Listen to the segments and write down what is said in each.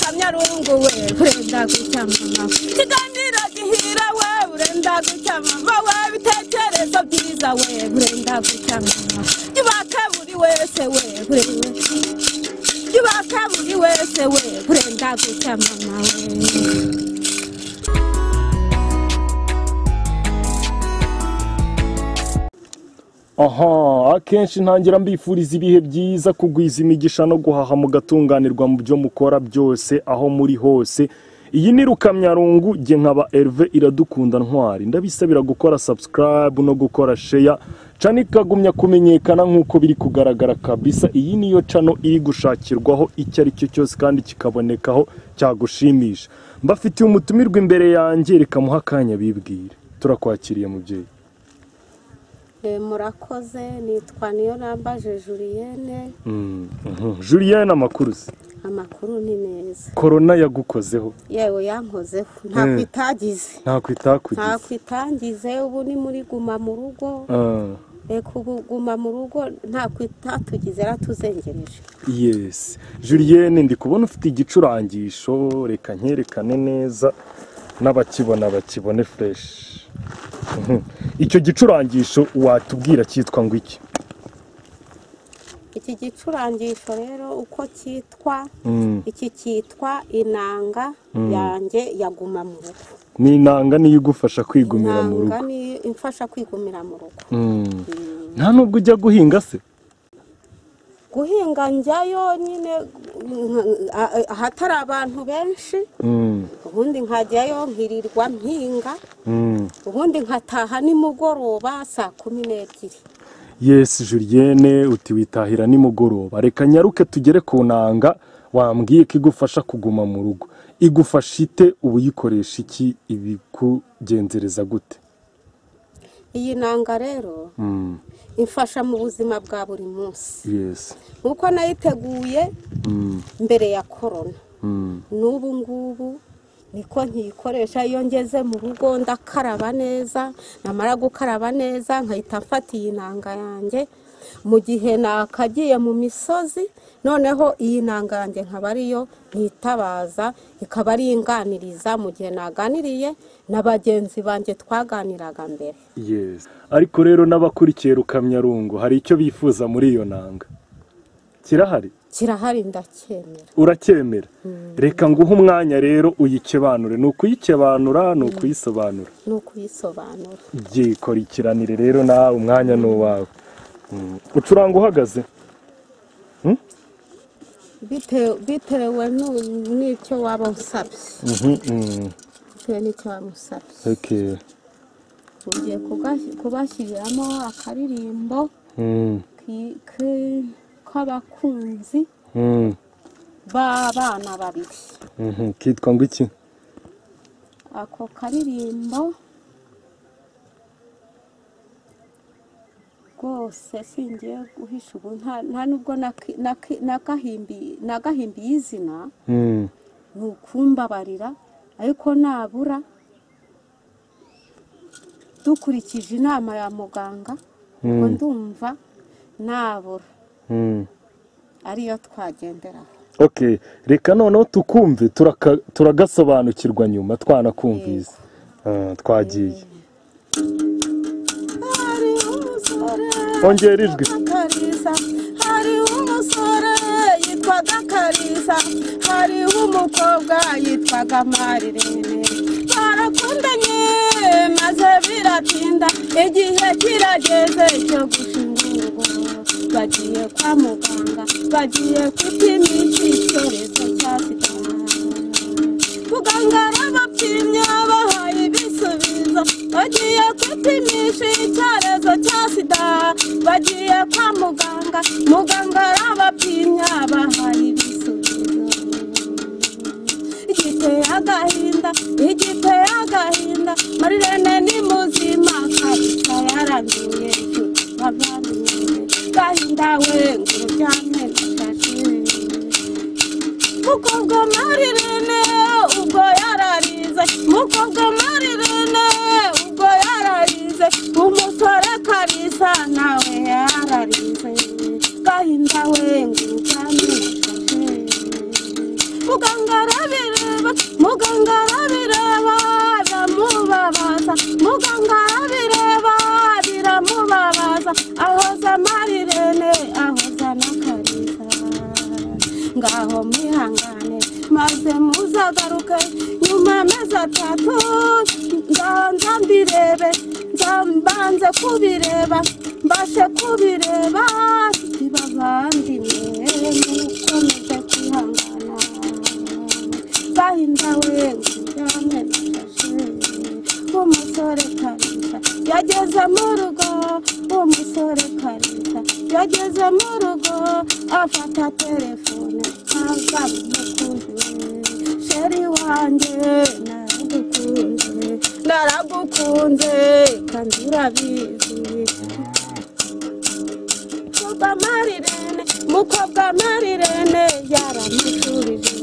Rukamyarungu we urenda gucyamama kiganira gihira we urenda gucyamama we bitekerezo byiza we urenda gucyamama yubaka buri wese we yubaka buri wese we urenda gucyamama we. Aha, akenshi ntangira mbifuriza ibihe byiza kugwiza imigisha no guhaha mugatunganirwa mu byo mukora byose aho muri hose. Iyi ni Rukamyarungu, jye nkaba Herve Iradukunda Ntwari. Ndabisabira gukora subscribe no gukora share, cyane ikagumya kumenyekana nkuko biri kugaragara kabisa. Iyi niyo channel iri gushakirwaho icyo ari cyo cyose kandi kikabonekaho cyagushimisha. Mbafitiye umutumirwa imbere yanjye, reka muha akanya bibwire. Turakwakiriye mubyeyi. Murakoze, nitwa Niyonambaje Julienne. Julienne, amakuruzi? Amakuru ni neza. Corona yagukozeho? Yewe yankozeho, nta kwitagize. Nta kwitakugize? Nta kwitangize, ubu ni muri guma mu rugo. Reka guma mu rugo nta kwitatugize, ratuzengereje. Yes. Julienne, ndi kubona ufite igicurangisho, reka nkerekane neza n'abakibona bakibone fresh. Icyo gicurangisho watubwira cyitwa ngo iki? Iki gicurangisho rero uko cyitwa, iki cyitwa inanga yanjye yaguma mu rugo. Ni inanga niyo igufasha kwigumira mu rugo? Inanga ni imfasha kwigumira mu rugo. Nta nubwo ujya guhinga se? Guhinga njyayo nyine ahatari abantu benshi, ubundi nkajyayo nkirirwa mpinga, ubundi nkataha nimugoroba saa 12. Yes Julienne, uti witahira nimugoroba. Reka nyaruke tugere ku nanga wambwiye ko igufasha kuguma mu rugo. Igufasha ite, ubuyikoresha iki, ibikugenzereza gute? Iyi nanga rero imfasha mu buzima bwa buri munsi. Yes. Uko nayiteguye mbere ya corona. N'ubu ngubu niko nkiyikoresha iyo ngeze mu rugo, ndakaraba neza, namara gukaraba neza nkahita mfata iyi nanga yanjye. Mu gihe nakagiye mu misozi, noneho iyi nanga yanjye nkaba ariyo nitabaza, ikaba ari inganiriza mu gihe naganiriye n'abagenzi banjye twaganiraga mbere. Yes. Ariko rero n'abakurikiye Rukamyarungu hari icyo bifuza muri iyo nanga? Kirahari? Kirahari, ndacyemera. Uracyemera? Reka nguhe umwanya rero uyikebanure. Ni ukuyikebanura, ni ukuyisobanura? Ni ukuyisobanura. Gikorikiranire rero na umwanya ni uwawe. Ucuranga uhagaze? Bitewe n'icyo waba usabye. Bitewe n'icyo waba usabye. Okay. Ugiye kubashyiriramo akaririmbo k'abakunzi b'abana babiri. Kitwa ngo iki? Ako karirimbo rwose singiye guhisha ubu, nta nubwo nagahimbiye izina, ni ukumbabarira, ariko nabura dukurikije inama ya muganga, ngo ndumva nabura ariyo twagenderaho. Okay, reka noneho tukumve, turagasobanukirwa nyuma twanakumvise. Twagiye. Ongera ijwi. Hari umusore yitwaga Kalisa, hari umukobwa yitwaga Marirene. Barakundanye maze biratinda, igihe kirageze cyo gushinga urugo. Bagiye kwa muganga, bagiye kwipimisha icyorezo cya sida. Muganga arabapimye abahaye ibisubizo, bagiye kwipimisha icyorezo cya sida. Bagiye kwa muganga, muganga arabapimye abahaye ibisubizo. Igiteye agahinda, Marirene ni muzima, Kalisa yaranduye bavaniye. Gahinda we nguryame gashashire. Mukobwa Marirene ubwo yararize, mukobwa Marirene ubwo yararize, umusore Kalisa nawe yararize. Gahinda we nguryame gashashire. muganga arabireba biramubabaza muganga arabireba biramubabaza ahoza Marirene ahoza n'Akarisa ngaho mwihangane maze muzagaruke nyuma y'amezi 3 nganza mbirebe nzambanze kubireba mbashe kubireba bavandimwe mukomeze kwihangana gahinda we njyane umusore Karisa yageze mu rugo umusore Karisa yageze mu rugo afata telefone agamukunze sheri wanjye naragukunze kandi urabizi mukobwa Marirene yaramushubije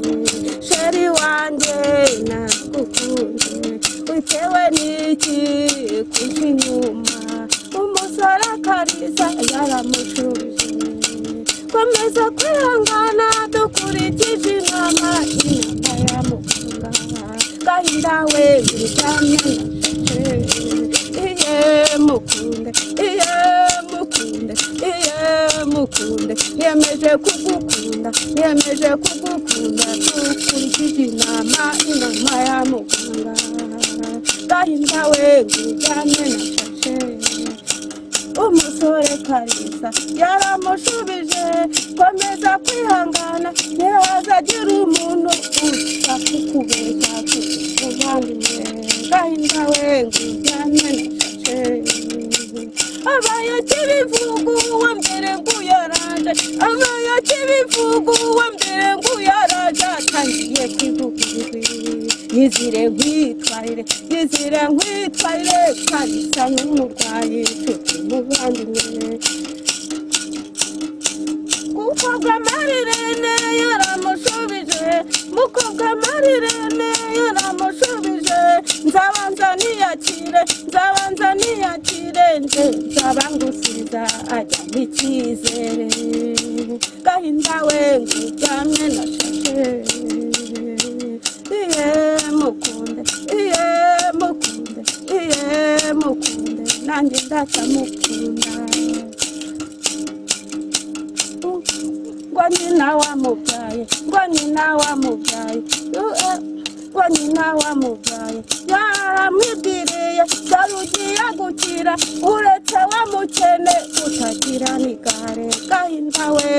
sheri wanjye naragukunze bitewe n'iki kuki inyuma umusore Karisa yaramushubije komeza kwihangana dukurikije inama ya muganga gahinda we bijyanye mukunde yemeje kugukunda dukurikije inama ya muganga gahinda we bijyanye umusore Karisa yaramushubije komeza kwihangana ntihazagira umuntu uza kukubeshya kuvandimwe gahinda we bijyanye abaye kibivugu wa mbere nguyaraje abaye kibivugu wa mbere nguyaraje atangiye kivugurwe yizire nkwitwarire Karisa n'umurwayi muvandimwe mukobwa Marirene yaramushubije nzabanza niyakire nzaba ngusiza ajya n'icyizere gahinda we njyamye nashashe mukunde nanjye ndatamukunda ngo nyina wamubyaye yaramwibwiriye dore ugiye gukira uretse wamukene utagira n'igare gahinda we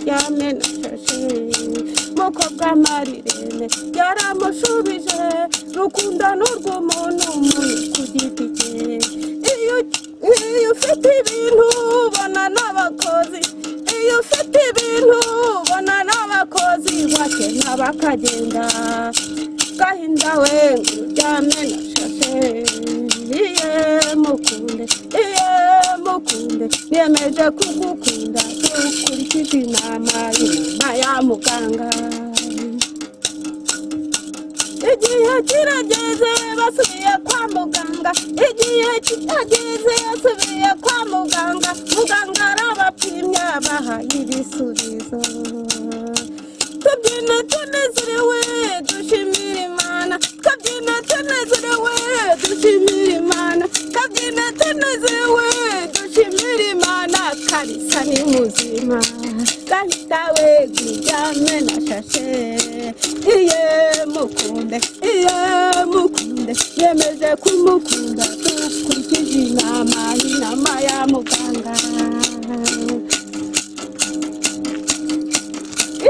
yamenashashe mukobwa Marirene yaramushubije rukunda n'urw'umuntu muri ku giti cye iyo ufite ibintu ubona n'abakozi bakena bakagenda gahinda we yamenashashe mukunde yemeje kugukunda dukurikije inama ya muganga igihe kirageze basubiye kwa muganga muganga arabapimye abahaye ibisubizo tubyina tunezerewe dushimira Imana Karisa ni muzima gahinda we bijyame nashashe mukunde yemeje kumukunda dukurikije inama ya muganga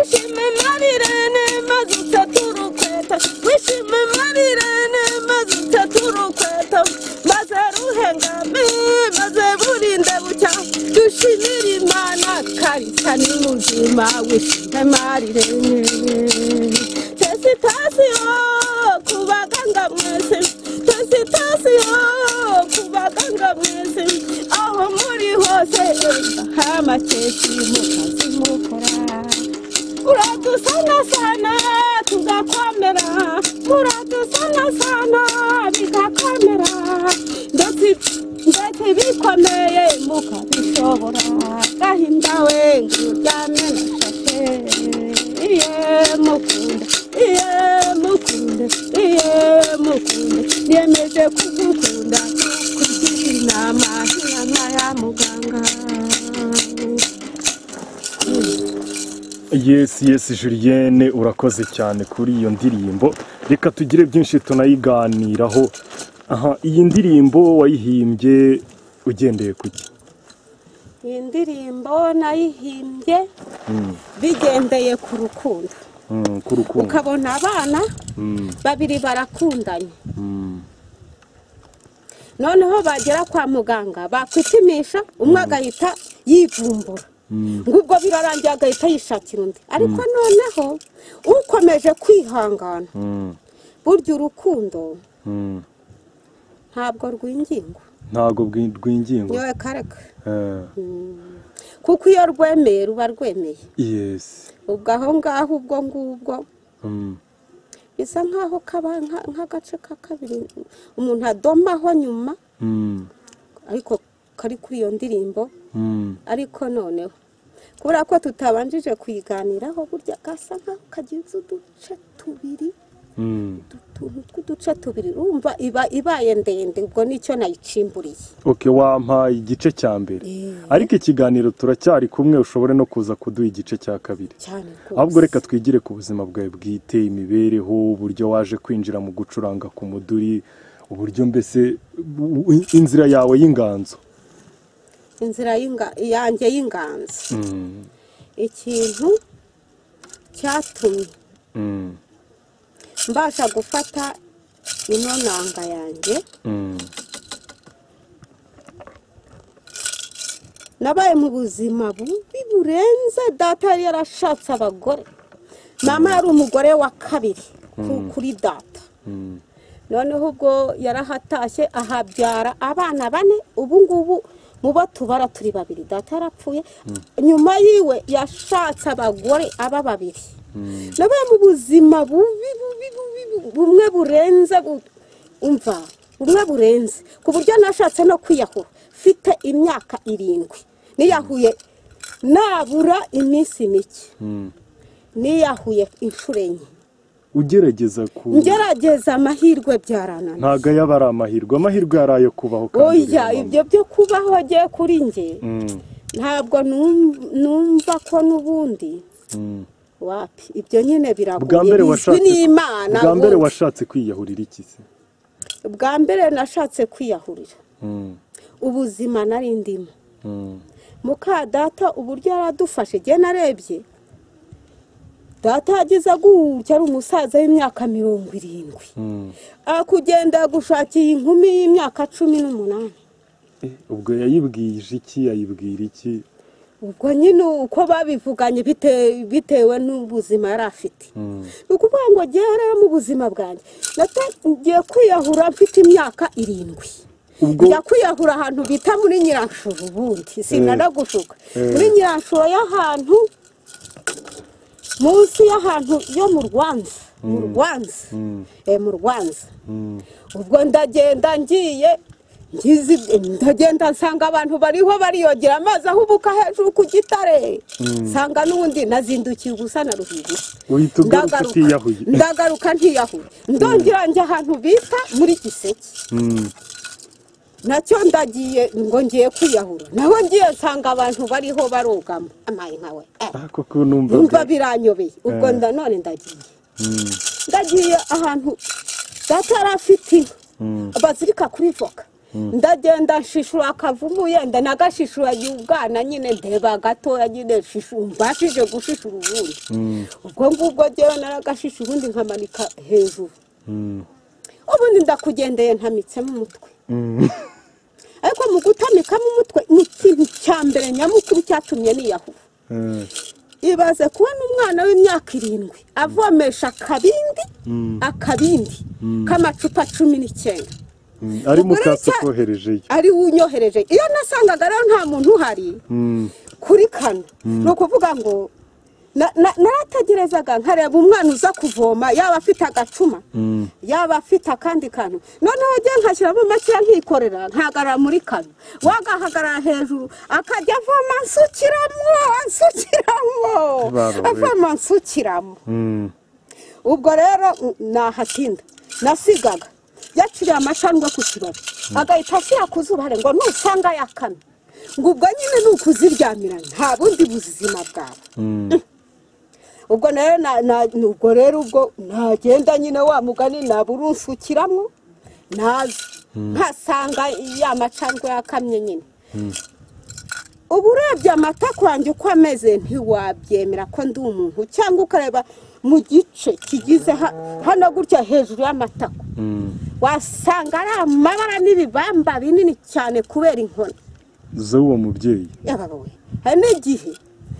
ishime Marirene maze utaturukweta maze ruhengame maze burinde bucya dushimira Imana Karisa ni muzima wishime Marirene tesitasiyo kubaganga mwese aho muri hose amakesi mukazi mukora uradusana tugakomera bigakomera ndetse bikomeye mukabishobora gahinda we njyamye nashashe Yes Julienne urakoze cyane kuri iyo ndirimbo, reka tugire byinshi tunayiganiraho. Aha, iyi ndirimbo wayihimbye ugendeye kuki? iyi ndirimbo nayihimbye bigendeye ku rukundo. Ukabona abana babiri barakundanye, noneho bagera kwa muganga bakwipimisha, umwe agahita yivumbura, ngubwo birarangiye agahita yishakira undi. Ariko noneho ukomeje kwihangana, burya urukundo ntabwo rw'ingingo, yewe kareka, kuko iyo rwemeye ruba rwemeye. Yes. ubwo aho ngaho ubwo ngubwo bisa nkaho kaba nk'agace ka kabiri umuntu adomaho nyuma, ariko kari kuri iyo ndirimbo. Ariko noneho kubera ko tutabanjije kuyiganiraho, burya gasa nkaho kagize uduce tubiri, tw'uduce tubiri, urumva ibaye ndende. Ubwo nicyo nayicimburiye. Okay, wampa igice cya mbere, ariko ikiganiro turacyari kumwe, ushobore no kuza kuduha igice cya kabiri. Ahubwo reka twigire ku buzima bwawe bwite, imibereho, uburyo waje kwinjira mu gucuranga ku muduri, uburyo mbese inzira yawe y'inganzo. Inzira yanjye y'inganzo, ikintu cyatumye mbasha gufata ino nanga yanjye, nabaye mu buzima bubi burenze. Data yari yarashatse abagore, mama yari umugore wa kabiri kuri data. Noneho ubwo yarahatashye ahabyara abana 4. ubu ngubu mu bo tubara turi 2, data yarapfuye. Nyuma yiwe yashatse abagore aba 2. nabaye mu buzima bubi bumwe burenze, umva bumwe burenze, ku buryo nashatse no kwiyahura mfite imyaka 7. niyahuye nabura iminsi mike, niyahuye inshuro 4. ngerageza amahirwe byarananiye. Ntago yaba ari amahirwe yarayo kubaho kandi. Oya, ibyo byo kubaho agiye kuri nge ntabwo numva ko n'ubundi wapi, ibyo nyine biragoye, bizwi n'Imana. Bwa mbere washatse kwiyahurira iki se? Bwa mbere nashatse kwiyahurira ubuzima nari ndimo. Muka data uburyo yaradufashe, je narebye data yagize gutya, ari umusaza w'imyaka 70, akugenda gushakiye inkumi y'imyaka 18. Ubwo yayibwije iki, yayibwira iki? Ubwo nyine uko babivuganye bitewe n'ubuzima yari afite. Ukuvuga ngo gihe rero mu buzima bwanjye natangiye kwiyahura mfite imyaka 7. Njya kwiyahura ahantu bita muri Nyiranshuro, ubundi sinaragushuka muri Nyiranshuro y'ahantu munsi y'ahantu yo mu Rwanza. Ubwo ndagenda ndagenda nsanga abantu bariho bariyogera amazi ahubuka hejuru ku gitare, nsanga n'ubundi nazindukiye ubusa na ruhigu. Ndagaruka ntiyahuye, ndongera njya ahantu bita muri Giseke. Nacyo ndagiye ngo ngiye kwiyahura, naho ngiye nsanga abantu bariho barogama amaye nkawe. Numva biranyobeye. Ubwo none ndagiye ahantu data yarafite bazirika kuri voka. Ndagenda nshishura akavumu, yenda nagashishura y'ubwana nyine ndeba gatoya nyine mbashije gushishura ubundi. Ubwo ngubwo rero naragashishura ubundi nkamanika hejuru. Ubundi ndakugendeye ntamitsemo umutwe. Ariko mu gutamikamo umutwe ni ikintu cya mbere nyamukuru cyatumye niyahura. Ibaze kubona umwana w'imyaka 7 avomesha akabindi k'amacupa 19. Ari mukase kohereje, ari unyohereje. Iyo nasangaga rero nta muntu uhari kuri kano, no kuvuga ngo narategerezaga nkareba umwana uza kuvoma, yaba afite agacuma, yaba afite akandi kantu. Noneho ngiye nkashyiramo make nkikorera, nkagarara muri kano, wagahagarara hejuru akajya avoma nsukiramo. Ubwo rero nahatinda, nasigaga yakiriye amacandwe ku kibabi, agahita ashyira ku zuba ngo nusanga yakana, ngo ubwo nyine nukuziryamira nta bundi buzima bwawe. ubwo rero ubwo nagenda nyine wa mugani naburunsukiramo naza nkasanga ya macandwe yakamye nyine ubu urebye amata kwanjye uko ameze ntiwabyemera ko ndi umuntu cyangwa ukareba mu gice kigize hano gutya hejuru y'amatako wasanga ari amabara n'ibibamba binini cyane kubera inkoni z'uwo mubyeyi yabawe hari n'igihe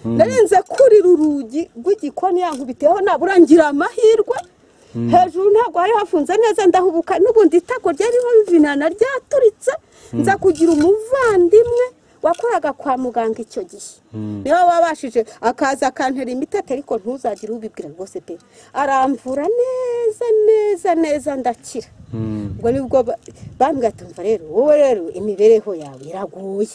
narinze kurira urugi rw'igikoni yankubiteho nabura ngira amahirwe hejuru ntabwo hari hafunze neza ndahubuka n'ubundi itako ryariho bivinana ryaturitse nza kugira umuvandimwe wakoraga kwa muganga icyo gihe niba wabashije akaza akantera imitete ariko ntuzagire ubibwira rwose pe aramvura neza ndakira ubwo nibwo bambwira ati mva rero wowe rero imibereho yawe iragoye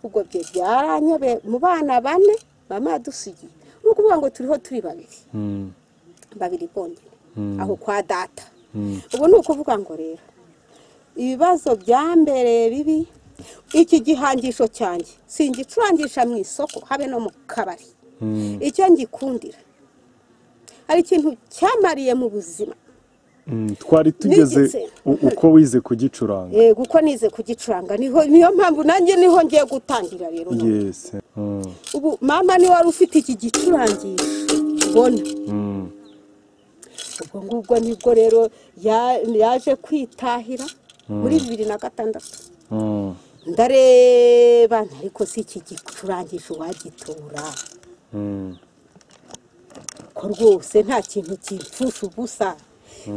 ubwo bye byaranyobeye mu bana bane mama yadusigiye ni ukuvuga ngo turiho turi babiri bonyine aho kwa data ubu ni ukuvuga ngo rero ibibazo byambereye bibi iki gihangisho cyanjye singicurangisha mu isoko habe no mu kabari icyo ngikundira hari ikintu cyamariye mu buzima twari tugeze uko wize kugicuranga yego uko nize kugicuranga niyo mpamvu nanjye niho ngiye gutangira rero ubu mama ni wari ufite iki gicurangisho ubona ubwo ngubwo nibwo rero yaje kwitahira muri 2006 ndareba ariko si iki gicurangisho wagitura ko rwose nta kintu kimfusha ubusa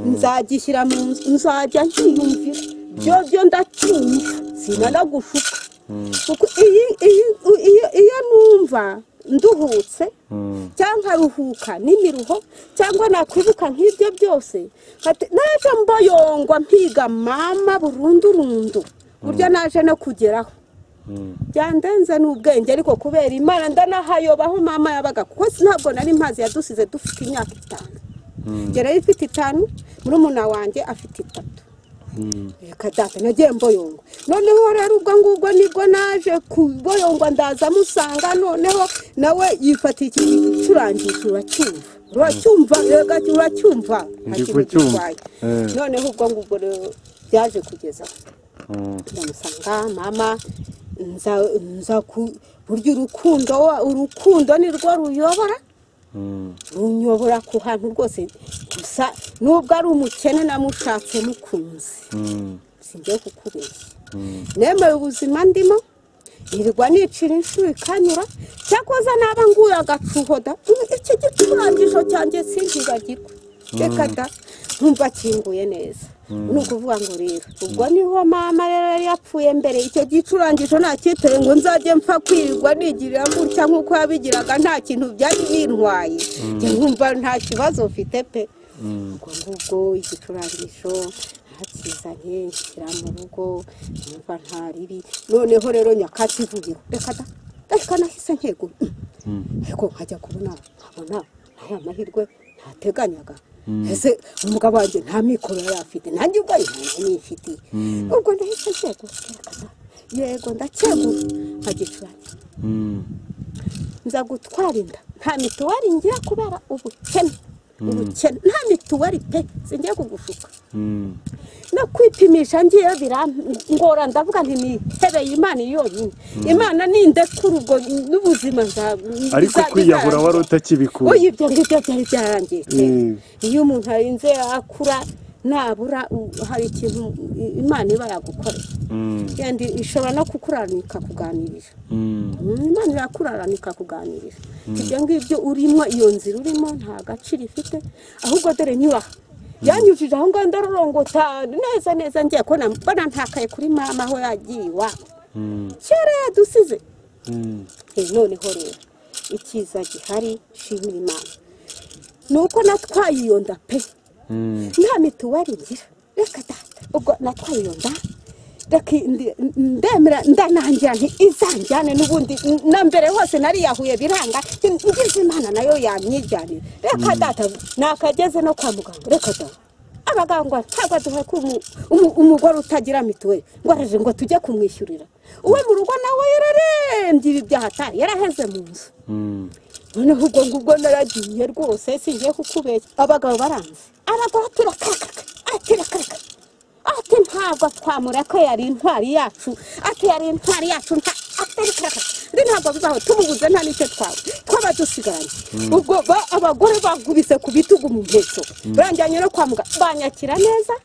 nzagishyira mu nzu nzajya nkiyumvira byo ndacyumva sinanagushuka kuko iyo numva nduhutse cyangwa ruhuka n'imiruho cyangwa nakwibuka nk'ibyo byose naje mboyongwa mpiga mama burundu buryo naje no kugeraho byandenze n'ubwenge ariko kubera Imana ndanahayobaho mama yabaga kuko ntabwo nari mpazi yadusize dufite imyaka 5 ngera ifite 5 murumuna wanjye afite 3 reka data nagiye mboyongwa noneho rero ubwo ngubwo nibwo naje kuboyongwa ndaza musanga noneho nawe yifatiye iki gicurangisho uracyumva noneho ubwo ngubwo rero byaje kugeza ndamusanga mama nza buryo urukundo ni rwo ruyobora runyobora ku hantu rwose gusa nubwo ari umukene namushatse mukunzi singiye kukubeshya nemeye ubuzima ndimo irirwa nicira inshuro ikanyura cyakoza naba nguye agacuhoda iki gicurangisho cyanjye sinkibagirwa reka da nkumva kinguye neza ni ukuvuga ngo rero ubwo niho mama rero yari yapfuye mbere icyo gicurangisho ntakitere ngo nzajye mpfa kwirirwa nigirira gutya nk'uko yabigiraga nta kintu byari bintwaye nkumva nta kibazo mfite pe ubwo ngubwo igicurangisho ntakizanye nshyira mu rugo numva nta ribi noneho rero nyakatsi ivuyeho reka nahise nkego ariko nkajya kubona aya mahirwe ntateganyaga ese umugabo wanjye nta mikoro yari afite nanjye ubwo nifitiye ubwo ndahise nkego yego ndakegura nkagicurangira nza gutwara inda nta mituwari ngira kubera ubukene nta mituwari pe singiye kugushuka no kwipimisha ngiye birangora ndavuga nti nihebeye Imana yonyine Imana nindekura ubwo n'ubuzima ariko kwiyahura wari utakibikura ibyo ngibyo byari byarangiye iyo umuntu arinze akura nabura hari ikintu Imana iba yagukoreye kandi ishobora no kukuranika kuganirira Imana yakuranika kuganirira ibyo ngibyo urimo iyo nzira urimo nta gaciro ifite ahubwo dore nyura yanyujije aho ngaho ndarorongota neza ngiye ko mbona ntakaye kuri mama aho yagiye iwabo kera yadusize noneho rero ikiza gihari shimira Imana nuko natwaye iyo nda pe nta mituwari ngira reka data ubwo natwaye iyo nda ndemera ndanangira nti izanjyane n'ubundi na mbere hose nariyahuye biranga ngize Imana nayo yamyijyanira reka data nakageze no kwa muganga reka data abaganga ntabwo duhe ko umugore utagira mituweli ngo araje ngo tujye kumwishyurira uwe mu rugo nawe yararembye ibi byahatari yaraheze mu nzu noneho ubwo ngubwo naragiye rwose singiye kukubeshya abagabo baranze abagabo turakaraka ati ntabwo twamureka yari intwari yacu ati yari intwari yacu ntabwo bibaho tumubuze nta n'icyo twaba dusigaranye ubwo abagore bagubise ku bitugu mu mpetso baranjyanye no kwa muganga banyakira neza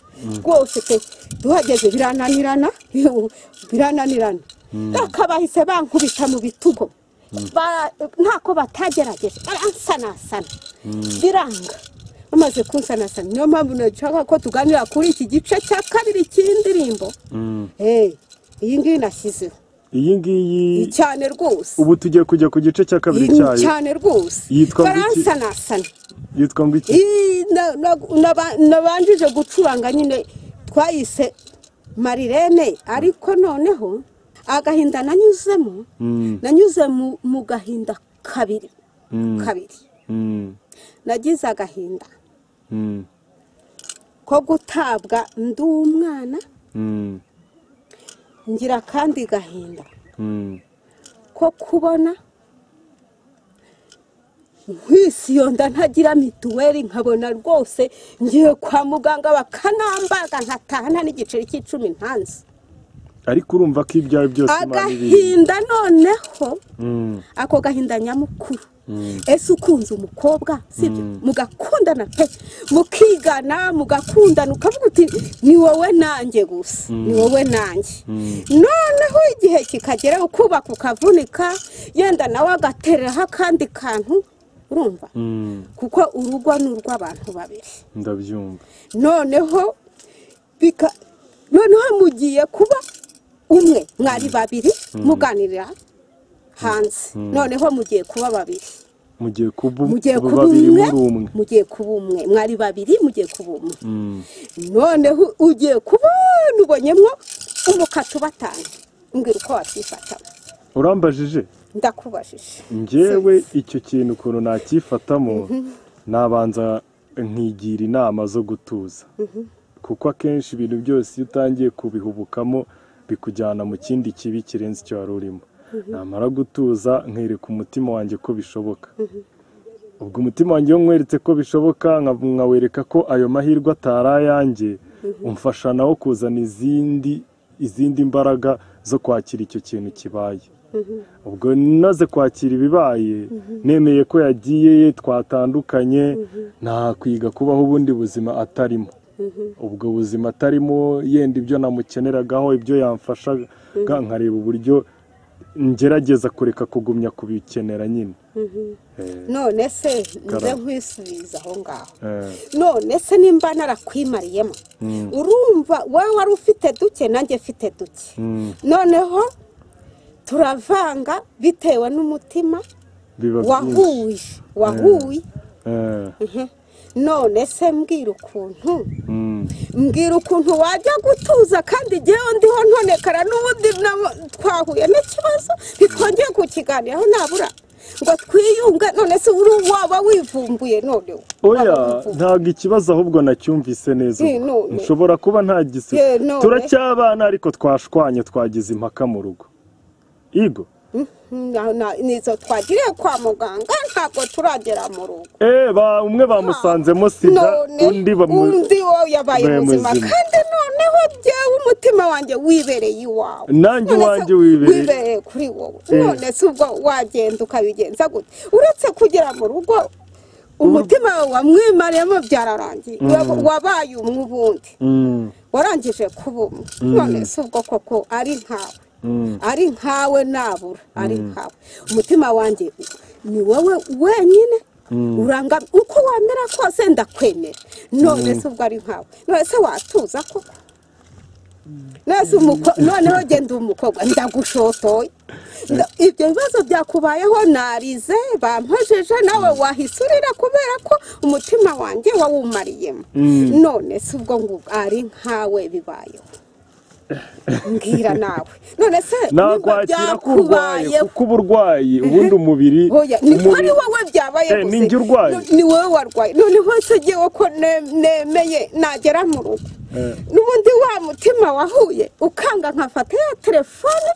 rwose pe duhageze birananirana bakabahise bankubita mu bitugu ntako batagerageje baransanasana biranga bamaze kunsanasana niyo mpamvu nashaka ko tuganira kuri iki gice cya kabiri cy'indirimbo iyi ngiyi nashyizeho iyi ngiyi cyane rwose ubu tugiye kujya ku gice cya kabiri cyayo cyane rwose baransanasana yitwa ngo iki nabanjije gucuranga nyine twayise Marirene ariko noneho agahinda nanyuze mu gahinda kabiri nagize agahinda ko gutabwa ndi umwana ngira kandi gahinda ko kubona nkwisiyonda ntagira mituweli nkabona rwose ngiye kwa muganga bakanambaga nkatahana n'igiceri cy'icumi ntanze ariko urumva ko ibyawe byose agahinda noneho ako gahinda nyamukuru ese ukunze umukobwa sibyo mugakundana pe mukigana mugakundana ukavuga uti ni wowe nanjye gusa ni wowe nanjye noneho igihe kikagera ukubaka ukavunika yenda nawe agatereraho akandi kantu urumva kuko urugo ni urw'abantu babiri ndabyumva noneho mugiye kuba umwe mwari babiri muganirira hanze noneho mugiye kuba babiri mugiye kuba umwe mwari babiri mugiye kuba umwe noneho ugiye kuba nubonyemo umukatu batanu mbwira uko wakifatamo urambajije ndakubajije njyewe icyo kintu ukuntu nakifatamo nabanza nkigira inama zo gutuza kuko akenshi ibintu byose iyo utangiye kubihubukamo bikujyana mu kindi kibi kirenze icyo wari urimo namara gutuza nkereka umutima wanjye ko bishoboka ubwo umutima wanjye iyo nkweretse ko bishoboka nkawereka ko ayo mahirwe atari ayanjye umfasha nawo kuzana izindi mbaraga zo kwakira icyo kintu kibaye ubwo naze kwakira ibibaye nemeye ko yagiye twatandukanye nta kwiga kubaho ubundi buzima atarimo ubwo buzima atarimo yenda ibyo namukeneragaho ibyo yamfashaga nkareba uburyo ngerageza kureka kugumya kubikenera nyine none se nze nkwisubiza aho ngaho none se nimba narakwimariyemo urumva wowe wari ufite duke nanjye mfite duke noneho turavanga bitewe n'umutima wahuye none se mbwira ukuntu wajya gutuza kandi igihe ndiho ntonekara n'ubundi twahuye n'ikibazo ntitwongeye kukiganiraho nabura ngo twiyunge none se waba wivumbuye noneho oya ntabwo ikibazo ahubwo nacyumvise neza nshobora kuba ntagise turacyabana ariko twashwanye twagize impaka mu rugo igo nizo twagiriye kwa muganga ntabwo turagera mu rugo umwe bamusanzemo sida undi wo yabaye muzima kandi noneho byewe umutima wanjye wibereye iwawe nanjye wanjye wibereye kuri wowe none se ubwo wagenda ukabigenza gute uretse kugera mu rugo umutima wawe wamwimariyemo byararangiye wabaye umwe ubundi warangije kuba umwe none se ubwo koko ari nkawe ari nkawe nabura ari nkawe umutima wanjye ni wowe wenyine uranga uko wamera kose ndakwemera none se ubwo ari nkawe none se watuza koko noneho genda umukobwa ndagushotoye ibyo bibazo byakubayeho narize bampojeje nawe wahisurira kubera ko umutima wanjye wawumariyemo none se ubwo ngubwo ari nkawe bibayeho mbwira nawe none se nakwakira ko urwaye kuko uburwayi ubundi umubiri niko ari wowe byabaye gusa ninjye urwaye ni wowe warwaye noneho se ngewe ko nemeye nagera mu rugo n'ubundi wa mutima wahuye ukanga nkafata ya telefone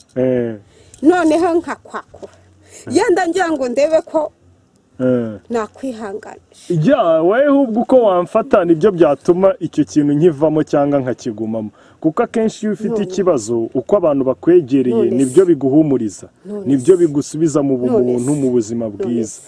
noneho nkakwakura yenda ngira ngo ndebe ko nakwihanganisha wowe ahubwo uko wamfata nibyo byatuma icyo kintu nkivamo cyangwa nkakigumamo kuko akenshi iyo ufite ikibazo uko abantu bakwegereye nibyo biguhumuriza nibyo bigusubiza mu bumuntu mu buzima bwiza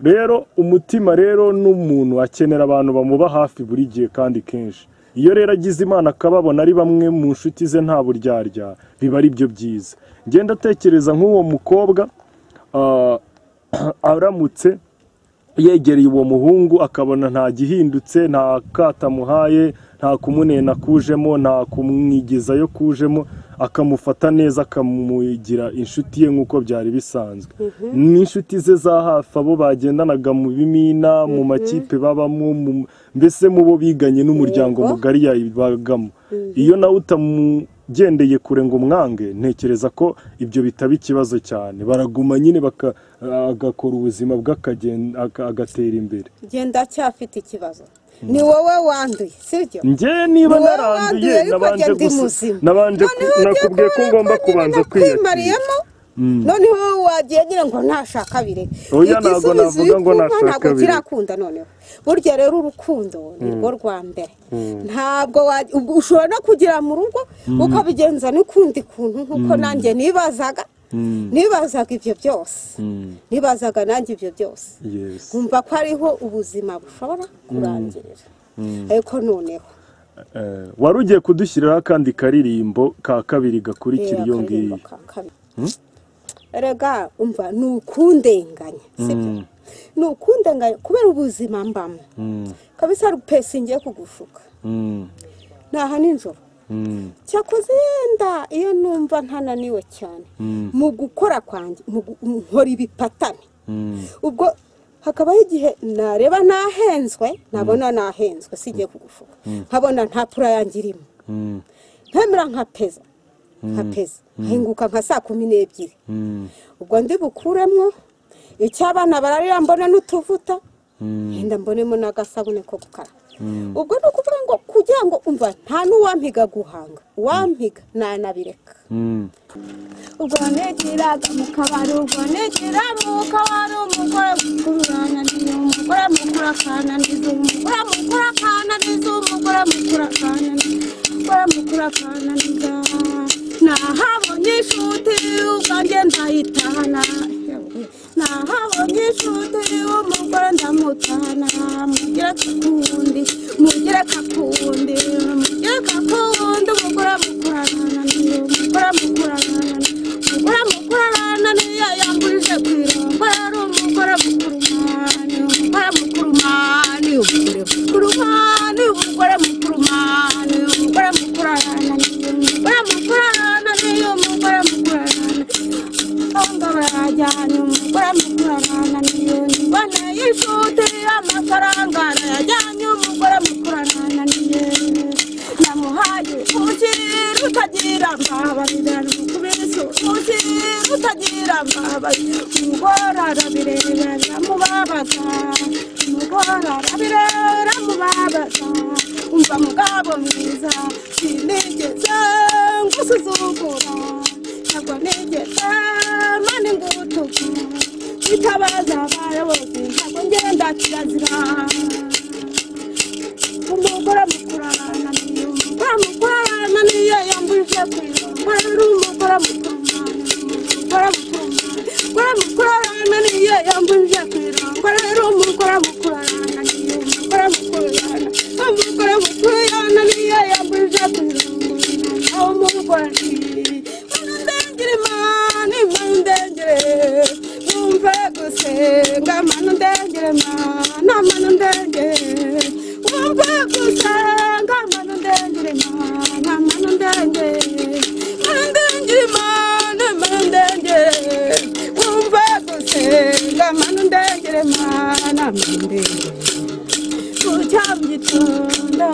rero umutima rero n'umuntu akenera abantu bamuba hafi buri gihe kandi kenshi iyo rero agize Imana akababona ari bamwe mu nshuti ze nta buryarya biba ari byo byiza ngenda atekereza nk'uwo mukobwa aramutse yegereye uwo muhungu akabona nta gihindutse nta katamuhaye nta kumunena kujemo nta kumwigizayo kujemo akamufata neza akamugira inshuti ye nk'uko byari bisanzwe n'inshuti ze za hafi abo bagendanaga mu bimina mu makipe babamo mbese mu bo biganye n'umuryango mugari yabagamo iyo nawe utamugendeye kure ngo umwange ntekereza ko ibyo bitaba ikibazo cyane baraguma nyine agakora ubuzima agatera imbere genda cyafite ikibazo ni wowe wanduye sibyo njye niba naranduye nabanje nakubwiye ko ngomba kubanza kwiyakira noneho wagiye ngira ngo ntashaka bire oya ntabwo navuga ngo nashaka bire kirakunda noneho burya rero urukundo nirwo rwa mbere ntabwo ushobora no kugira mu rugo ukabigenza n'ukundi kuntu nkuko nanjye nibazaga ibyo byose nibazaga nanjye ibyo byose nkumva ko ariho ubuzima bushobora kurangirira ariko noneho wari ugiye kudushyiriraho akandi karirimbo ka kabiri gakurikira iyo ngiyo erega umva ni ukundenganya sibyo ni ukundenganya kubera ubuzima mbamo kabisa rupesi ngiye kugushuka ntaha nijoro cyakoze yenda iyo numva ntananiwe cyane mu gukora kwanjye nkora ibipatane ubwo hakabaho igihe nareba nahenzwe nabona nahenzwe sigiye kugushuka nkabona nta pura yanjye irimo nkamera nkapeza hinguka nka 12:00 ubwo ndi bukuremo icyabana bararira mbone n'utuvuta yenda mbonemo n'agasabune ko gukara ubwo no kuvuga ngo kugira ngo umva nta n'uwampiga guhanga wampiga nanabireka ubwo negiraga mu kabari ubwo negira mu kabari umugore mukurana n'umugore mukurakana n'umugore mukurakana n'umugore mukurakana mukurakana nahabonye inshuti ubwanjye ndayitahana nahabonye inshuti umugore ndamutahana mugire kakundi umugore mukurana umugore mukurana niyo yambujije kwirongora ari umugore mukurumani umugore mukurumani umugore mukurumani umugore mukurumani umugore mukurana niyo umugore mukurana onda barajyana umugore mukurana niyo nibona y'ishuti y'amafaranga yajyanye umugore mukurana niyo namuhaye ukiri utagira mbabarira n'ukubise ukiri utagira mbabarira umugore arabirera mubabaza umva mugabo mwiza sinigeze ngusuzugura ntabwo nigeze mani ngutuka itabaza abayobozi ntabwo ngenda kirazira umugore mukurana niyo yambujije kwirongora umugore mukurana niyo yambujije kwirongora umugore mukurana niyo umugore mukurana niyo yambujije kwirongora umugore ndengere mani ndengere numve gusenga mani ndengere mani ndengere numve gusenga mani ndengere mani ndengere mani ndengere numve gusenga mani ndengere mani ndengere kucyamgitondo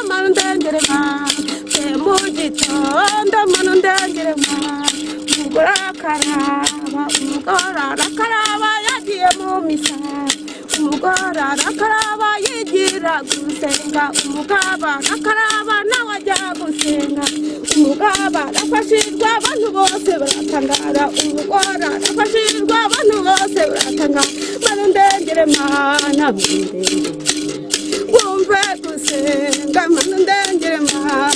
mani ndengere mu gitondo mani ndengere umugore arakaraba yagiye mu misa umugore arakaraba yigira gusenga umugabo arakaraba nawe ajya gusenga umugabo arafashirwa abantu bose baratangara umugore arafashirwa abantu bose baratangara manu ndengere mana wumve gusenga manu ndengere mana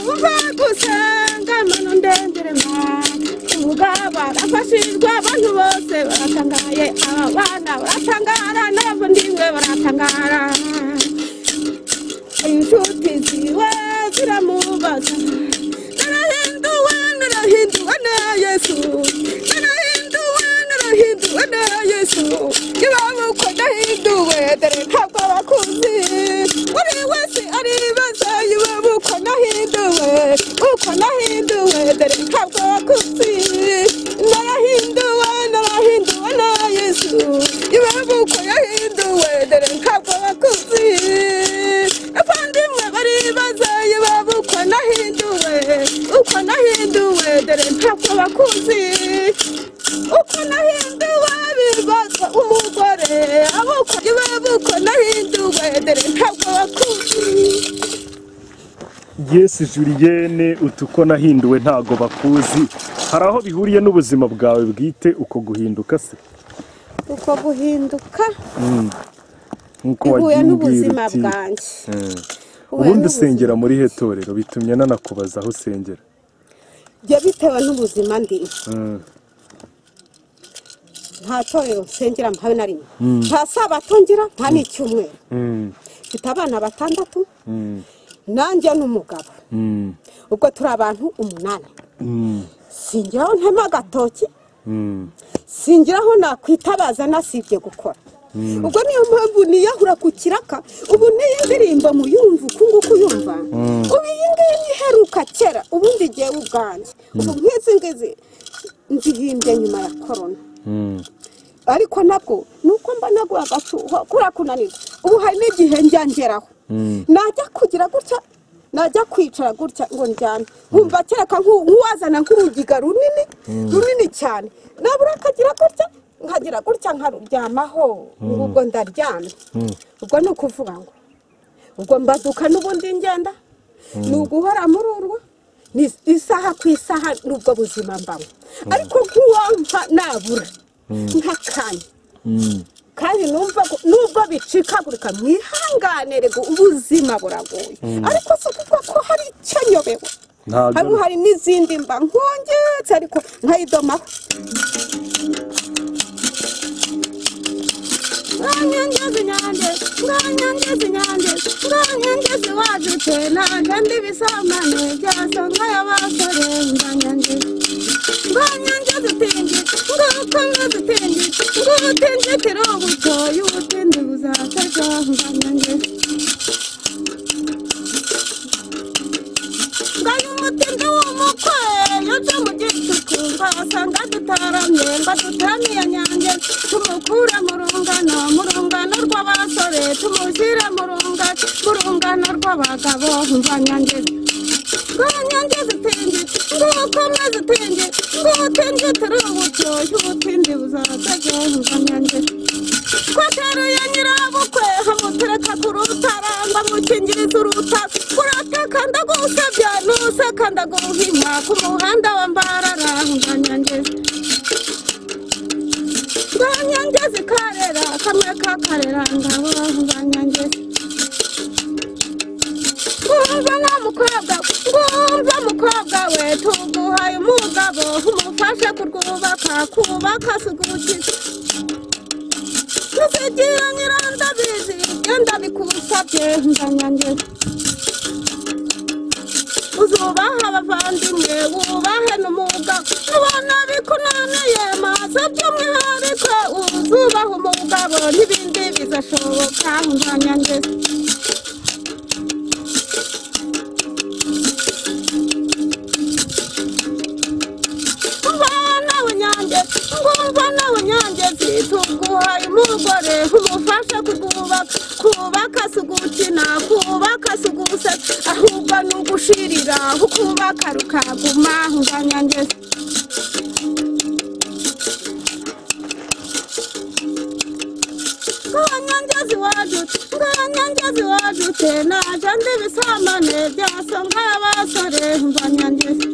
wumve gusenga manu ndengere mana umugabo arafashirwa abantu bose baratangaye abana baratangara n'abavandimwe baratangara inshuti ziwe ziramubaza narahinduwe na Yesu narahinduwe na Yesu iwabo uko nahinduwe dore ntabwo bakuzi buri wese aribaza iwabo uko nahinduwe dore ntabwo bakuzi narahinduwe na Yesu iwabo uko yahinduwe dore ntabwo bakuzi abandimwe baribaza iwabo uko nahinduwe dore ntabwo bakuzi uko nahinduwe bibaza umugore abuko iwabo uko nahinduwe dore ntabwo bakuzi. Yes Julienne utuko nahinduwe ntago bakuzi hari aho bihuriye n'ubuzima bwawe bwite uko guhinduka se uko guhinduka nkuko wagiye n'ubuzima bwanjye ubundi usengera muri hetorero bitumye nanakubaza aho usengera byo bitewe n'ubuzima ndimo nta torero nsengera mpawe na rimwe nta sabato ngira nta n'icyumweru mfite abana 6 nanjye n'umugabo ubwo turi abantu 8 singiraho ntema agatoki singiraho nakwitabaza nasibye gukora ubwo niyo mpamvu niyahura ku kiraka ubu niyo ndirimbo muyumva ukunguku yumva ubu iyi ngiyi niheruka kera ubundi ngewe ubwanjye ubu nk'izi nzihimbye nyuma ya korona ariko nabwo nuko mba naguha agacuho kura kunanirwa ubu hari n'igihe njyangeraho najya kugira gutya najya kwicara gutya ngo njyane nkumva kereka nk'uwazana nk'urugiga runini cyane nabura akagira gutya nkagira gutya nkaruryamaho ubwo ndaryamye ubwo ni ukuvuga ngo ubwo mbaduka n'ubundi ngenda ni uguhora muri urwo ni isaha ku isaha n'ubwo buzima mbamo ariko nk'uwampa nabura nk'akanya kandi numva nubwo bicikagurika mwihanganire ubuzima buragoye ariko si kuko ko hari icyo nyobewe hari n'izindi mba nkongetse ariko nkayidomaho nganyangeze wajute nanjye ndibisamane byasanga y'abasore nganyangeze utingi ngakomeze utingi ngutinjitire ubutoyi ubutindi buzatajya nganyangeze nganyumutindi w'umukwe yoje mu gituku ngasanga dutaramye ngadutaramiye nyange tumukure mu rungano rw'abasore tumushyire mu rungano rw'abagabo nganyangeze nganyangeze utingi ngukomeze utingi ngutinjitire ubutoyi ubutindi buzatajya nganyangeze kwateruye nyirabukwe hamutereka ku rutara mukingiriza urutara urateka ndagusabye nuseka ndaguhima ku muhanda wa Mbarara nganyangeze karera kamwe kakarera ngabo nganyangeze ngumva mukobwa we tuguhaye umugabo umufashe kurwubaka kubaka sugukira tuzigira nyirandabizi genda bikusabye nganyangeze uzubaha abavandimwe wubahe n'umugabo ubona bikunaniye maze by'umwihariko uzubaha umugabo n'ibindi bizashoboka nganyangeze ngumva nawe nyangezi tuguhaye umugore umufasha kubaka sugukina kubaka suguse ahubwo nugushirira ukubaka rukaguma nganyangeze nganyangeze wajute nganyangezi wajute naje ndi bisamane byasonga abasore nganyangezi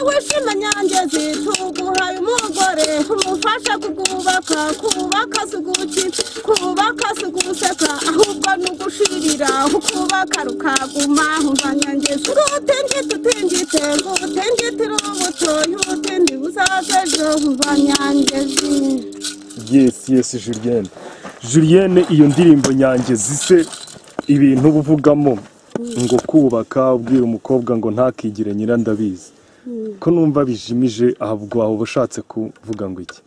wishima nyangezi tuguhaye umugore umufasha kubaka si uguseka ahubwo ni ugushirira ukubaka rukaguma nganyangezi ngutingite urubuto y'ubutindi buzaza ejo nganyangezi. Yes Julienne iyo ndirimbo nyangezi se ibintu buvugamo ngo kubaka ubwira umukobwa ngo ntakigire nyirandabizi ko numva bijimije ahubwo aho bushatse kuvuga ngo iki?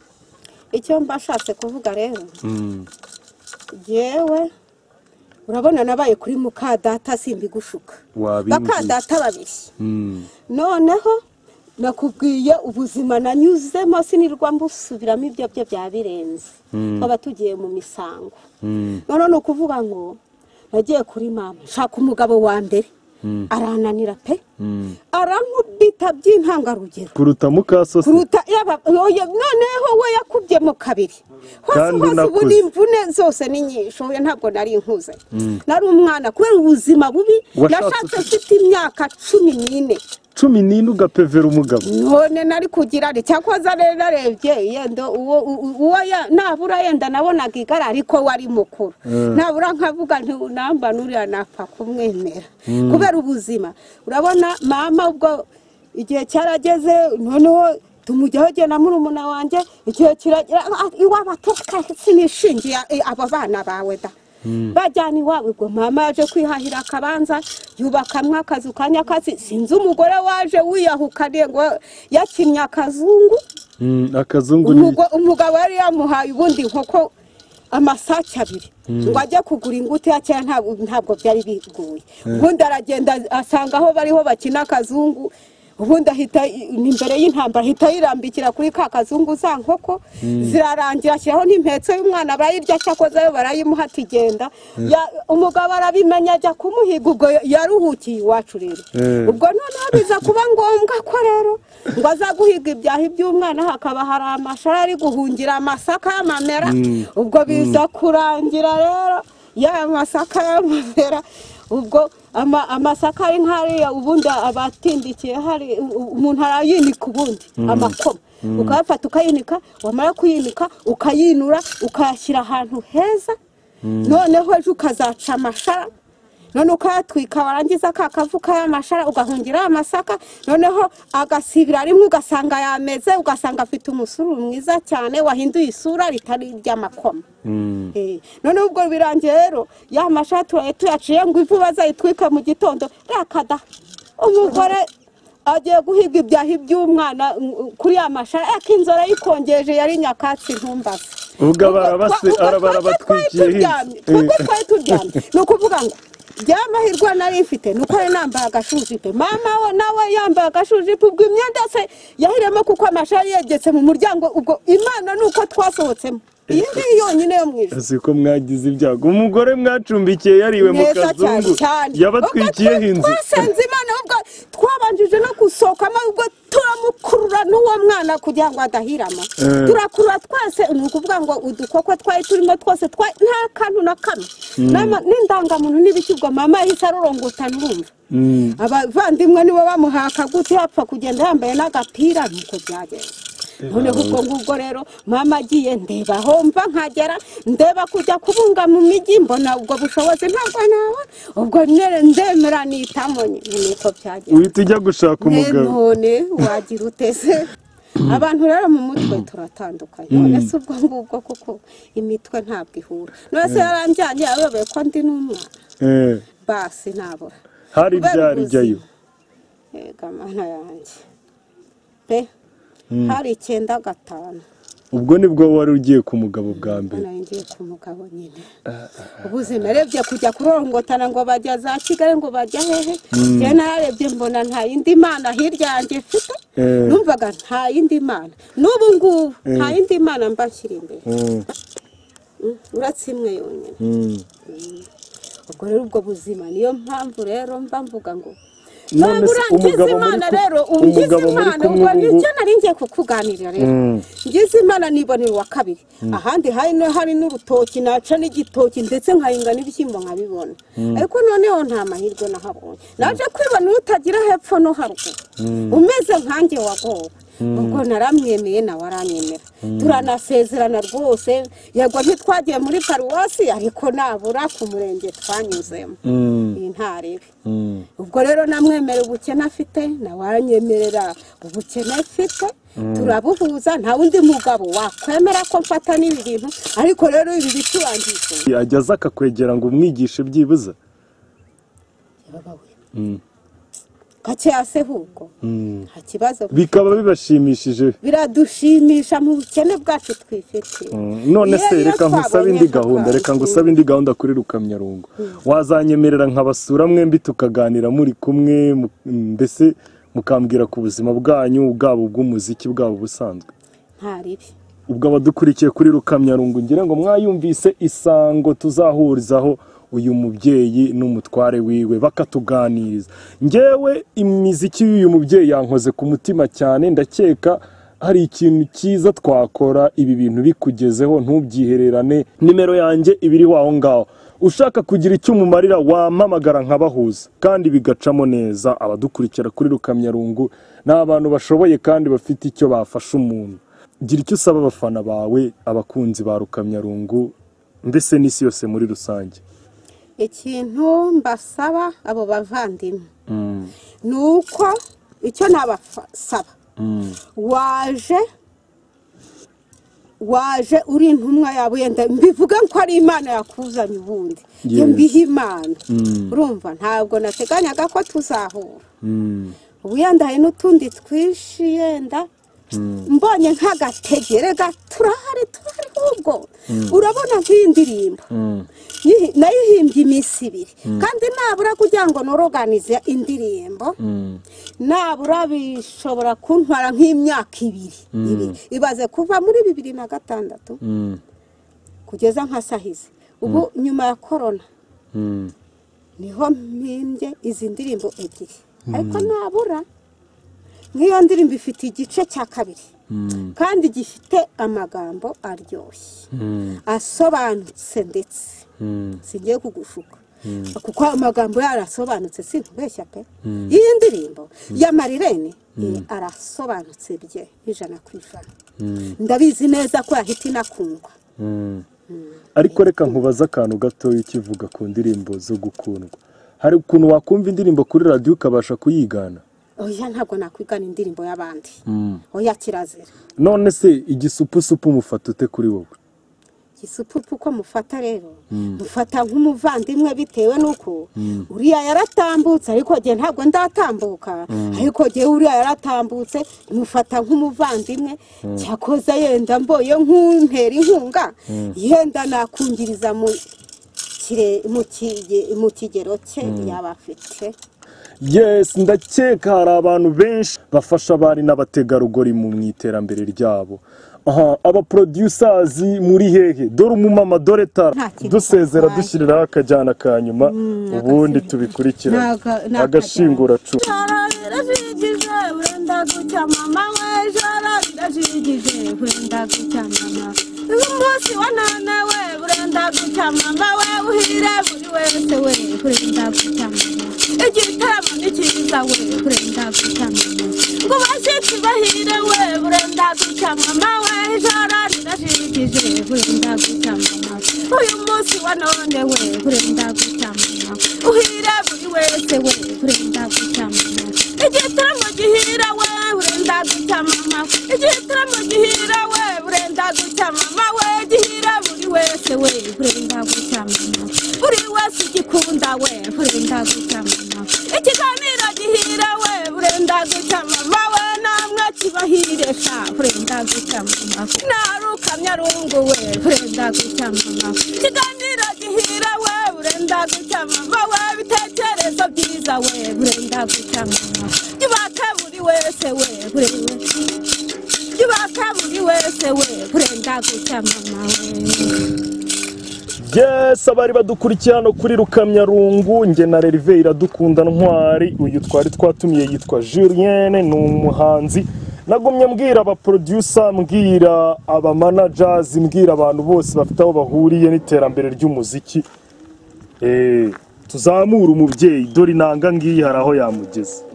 Icyo mbashatse kuvuga rero yewe urabona nabaye kuri mukadata simbigushuka bakadata babishye noneho nakubwiye ubuzima nanyuzemo sinirwa mbusubiramo ibyo bya birenze twaba tugiye mu misango none no kuvuga ngo nagiye kuri mama shaka umugabo wa mbere arananira pe arankubita by'intangarugero kuruta mukaso kuruta noneho we yakubye mu kabiri hose ubu imvune zose ni nyinshi oya ntabwo nari inkuze nari umwana kubera ubuzima bubi nashatse mfite imyaka 14 ugapevera umugabo none nari kugira ari cyakoza rero narebye yendo uwo nabura yenda nabonaga igara ariko wari mukuru nabura nkavuga nti namba nuriya napfa kumwemera kubera ubuzima urabona mama ubwo igihe cyarageze noneho tumujyaho je na murumuna wanje igihe kiragira iwabatoka sinishingiye aba bana bawe da bajyana iwawe ubwo mama yaje kwihahira akabanza yubakamwe akazu kanyakazi sinzi umugore waje wiyahukaniye ngo yakinnye akazungu umugabo yari yamuhaye ubundi nkoko amasake 2 ngo ajye kugura inguti ya cyane ntabwo byari biguye ubundi aragenda asanga aho bariho bakina akazungu ubundi ahita imbere y'intambara ahita yirambikira kuri ka kazungu za nkoko zirarangira ashyiraho n'impetso y'umwana barayirya cyakoze barayimuha tigenda umugabo arabimenya ajya kumuhiga ubwo yaruhukiye iwacu rero ubwo none biza kuba ngombwa ko rero ngo azaguhiga ibyahi by'umwana hakaba hari amashara ari guhungira amasaka y'amamera ubwo biza kurangira rero ya masaka y'amamera ubwo amasaka ari nkariya ubundi abatindikiye hari umuntu arayinika ubundi amakoma ukayafata ukayinika wamara kuyinika ukayinura ukayashyira ahantu heza noneho ejo ukazaca amashara none ukayatwika warangiza kakavuka y'amashara ugahungira amasaka noneho agasibira rimwe ugasanga yameze ugasanga afite umusuru mwiza cyane wahinduye isura ritari ry'amakoma none ubwo birangiye rero ya mashara tuyaciye ngo ivu bazayitwika mu gitondo rakada umugore agiye guhiga ibyahi by'umwana kuri ya mashara akinzora yikongeje yari nyakatsi ntumbaze ubwo arabatwikiye twari turyamye ni ukuvuga ngo byamahirwa nari mfite nuko ari nambaye agashujipe mama nawe yambaye agashujipe ubwo imyenda se yahiremo kuko amashari yegetse mu muryango ubwo imana nuko twasohotsemo iyi ngiyi yonyine yo mwijuru siko mwagize ibyago umugore mwacumbikiye yariwe mu kazungu yabatwikiye hinzu twasenze imana ubwo twabanjije no gusohokamo ubwo turamukurura n'uwo mwana kugira ngo adahirama turakurura twese ni ukuvuga ngo udukoko twari turimo twose nta kantu na kamwe n'indangamuntu n'ibikibwa mama yahise arorongotana urumva abavandimwe nibo bamuhaka gute yapfa kugenda yambaye n'agapira nuko byagenze none ubwo rero mama agiye ndeba homva nkagera ndeba kujya kubunga mu migi mbona ubwo bushobozi ntabwo nawe ubwo ndemera nitamo niko byagenze uhita ujya gushaka umugabo none wagira utese abantu rero mu mutwe turatandukanye none se ubwo ngubwo kuko imitwe ntabwo ihura none se yaranjyanye ayoboye ko ndi n'umwana basi nabura hari byarijyayo gamana yanjye pe hari 9-5 ubwo nibwo wari ugiye ku mugabo bwa mbere nari ngiye ku mugabo nyine ubuzima narebye kujya kurongotana ngo bajya za Kigali ngo bajya hehe je narebye mbona nta yindi mana hirya yanjye mfite numvaga nta yindi mana n'ubu ngubu nta yindi mana mbashyira imbere uratse imwe yonyine ubwo rero ubwo buzima niyo mpamvu rero mba mvuga ngo none se umugabo muri kumwe nicyo nari ngiye kukuganirira rero ngize imana nibonera wa kabiri ahandi hari n'urutoki naca n'igitoki ndetse nkahinga n'ibishyimbo nkabibona ariko noneho nta mahirwe nahabonye naje kwibona utagira hepfo no haruguru umeze nkanjye wagowe ubwo naramwemeye nawe aranyemera turanasezerana rwose yego ntitwagiye muri paruwasi ariko nabura ku murenge twanyuzemo ntarebe ubwo rero namwemera ubukene afite nawe aranyemerera ubukene afite turabuhuza nta wundi mugabo wakwemera ko mfata n'ibi bintu ariko rero ibi biturangisha yajyaza akakwegera ngo umwigishe byibuze gake ase huko nta kibazo bikaba bibashimishije biradushimisha mu bukene bwacu twifite none se reka ngusabe indi gahunda kuri Rukamyarungu wazanyemerera nkabasura mwembi tukaganira muri kumwe mbese mukambwira ku buzima bwanyu bwabo bw'umuziki bwabo busanzwe ntaribi ubwo abadukurikiye kuri Rukamyarungu ngira ngo mwayumvise isango tuzahurizaho uyu mubyeyi n'umutware wiwe bakatuganiriza ngewe imiziki y'uyu mubyeyi yankoze ku mutima cyane ndakeka hari ikintu cyiza twakora ibi bintu bikugezeho ntubyihererane nimero yanjye ibiriho aho ngaho ushaka kugira icyo umumarira wampamagara nkabahuza kandi bigacamo neza abadukurikira kuri Rukamyarungu ni abantu bashoboye kandi bafite icyo bafasha umuntu gira icyo usaba abafana bawe abakunzi ba Rukamyarungu mbese n'isi yose muri rusange ikintu mbasaba abo bavandimwe ni uko icyo nabasaba waje uri intumwa yabo yenda mbivuga ko ari imana yakuzanye ubundi mbiha imana urumva ntabwo nateganyaga ko tuzahura ubu yenda hari n'utundi twishi yenda mbonye nk'agategere turahari ubwo urabona nk'iyi ndirimbo nayihimbye iminsi ibiri kandi nabura kugira ngo noroganize indirimbo nabura bishobora kuntwara nk'imyaka ibiri ibaze kuva muri 2006 kugeza nka sahize ubu nyuma ya korona niho mpimbye izi ndirimbo ebyiri ariko nabura nk'iyo ndirimbo ifite igice cya kabiri kandi gifite amagambo aryoshye asobanutse ndetse singiye kugushuka kuko amagambo yarasobanutse sinkubeshya pe iyi ndirimbo ya Marirene arasobanutse bye 100%. Ndabizi neza ko yahita inakundwa ariko reka nkubaza akantu gato ukivuga ku ndirimbo zo gukundwa hari ukuntu wakumva indirimbo kuri radio ukabasha kuyigana oya ntabwo nakwigana indirimbo y'abandi oya kirazira none se igisupusupu mufata ute kuri wowe igisupupu ko mufata rero mufata nk'umuvandimwe bitewe nuko uriya yaratambutse ariko je ntabwo ndatambuka ariko je uriya yaratambutse mufata nk'umuvandimwe cyakoza yenda mboye nk'untera inkunga yenda nakungiriza mu kigero cye yabafite yes ndakeka hari abantu benshi bafasha abari n'abategarugori mu iterambere ryabo aba producers muri hehe dore umumama dore tara dusezera dushyiriraho akajyana ka nyuma ubundi tubikurikira agashingura cu umunsi wa none we burenda gucyamama we uhire buri wese we burenda gucyamama igitaramo nikiza we burenda gucyamama ngo bashitsi bahire we burenda gucyamama we ijoro rirashikije burenda gucyamama uyu munsi wa none we burenda gucyamama uhire buri wese we burenda gucyamama igitaramo gihira we burenda gucyamama igitaramo gihira we burenda gucyamama we gihira buri wese we burenda gucyamama buri wese igikunda we burenda gucyamama ikiganiro gihira we burenda gucyamama we namwe kibahiresha burenda gucyamama na Rukamyarungu we burenda gucyamama ikiganiro gihira we burenda gucyamama we bitekerezo byiza we burenda gucyamama yubaka buri wese we burenda yubaka buri wese we burenda gucyamama we Yes, abari badukurikiye hano kuri Rukamyarungu, nge na Herve Iradukunda Ntwari, uyu twari twatumiye yitwa Julienne, ni umuhanzi. Nagumye mbwira aba producer, mbwira aba managers, mbwira abantu bose bafite aho bahuriye n'iterambere ry'umuziki. Tuzamura umubyeyi, dore inanga ngiyi haraho yamugeze.